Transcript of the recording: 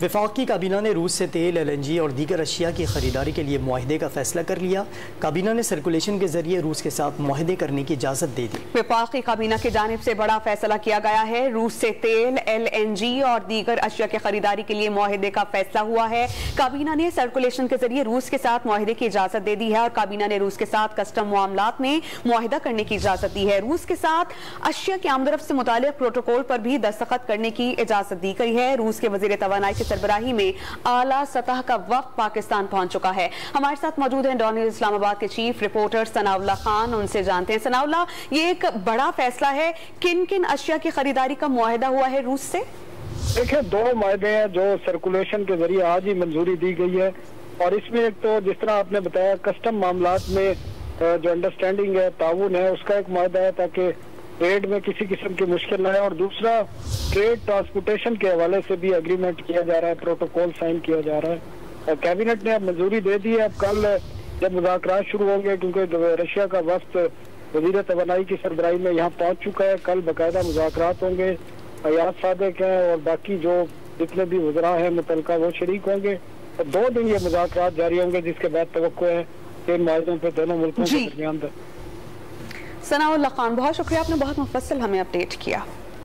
वफाकी काबीना ने रूस से तेल, LNG और दीगर अशिया की खरीदारी के लिए मुआहदे का फैसला कर लिया। काबीना ने सर्कुलेशन के जरिए रूस के साथ मुआहदे करने की इजाज़त दे दी। वफाकी काबीना की जानिब से बड़ा फैसला किया गया है। रूस से तेल, LNG और दीगर अशिया की खरीदारी के लिए मुआहदे का फैसला हुआ है। काबीना ने सर्कुलेशन के जरिए रूस के साथ मुआहदे की इजाज़त दे दी है और काबीना ने रूस के साथ कस्टम मामलात में मुआहदा करने की इजाज़त दी है। रूस के साथ अशिया की आमदरफ्त से मुताल्लिक़ प्रोटोकॉल पर भी दस्तखत करने की इजाज़त दी गई है। रूस के वज़ीर तवानाई की सरबराही में आला सतह का वफ़द पाकिस्तान पहुंच चुका है। हमारे साथ मौजूद हैं डॉन न्यूज़ इस्लामाबाद के चीफ रिपोर्टर सनाउल्लाह खान, उनसे जानते हैं। सनाउल्लाह, ये एक बड़ा फैसला है, किन किन अशिया की खरीदारी का मुआहदा हुआ है रूस से? देखिए, दो मुआहदे हैं जो सर्कुलेशन के जरिए आज ही मंजूरी दी गई है और इसमें एक तो जिस तरह आपने बताया कस्टम मामलात में जो अंडरस्टैंडिंग है, ताउन है, उसका एक मुआहदा है ताकि ट्रेड में किसी किस्म की मुश्किल ना है और दूसरा ट्रेड ट्रांसपोर्टेशन के हवाले से भी एग्रीमेंट किया जा रहा है, प्रोटोकॉल साइन किया जा रहा है और कैबिनेट ने अब मंजूरी दे दी है। अब कल जब मुज़ाकरात शुरू होंगे, क्योंकि रशिया का वफ़द वज़ीर तवानाई की सरबराही में यहाँ पहुँच चुका है, कल बाकायदा मुज़ाकरात होंगे। अयाज सादिक हैं और बाकी जो जितने भी वज़रा हैं मुतल्लिका वो शरीक होंगे और 2 दिन ये मुज़ाकरात जारी होंगे, जिसके बाद तवक्को है कि इन माहिदों पर दोनों मुल्कों के दरमियान। सनाउल्लाह खान, बहुत शुक्रिया, आपने बहुत मुफस्सल हमें अपडेट किया।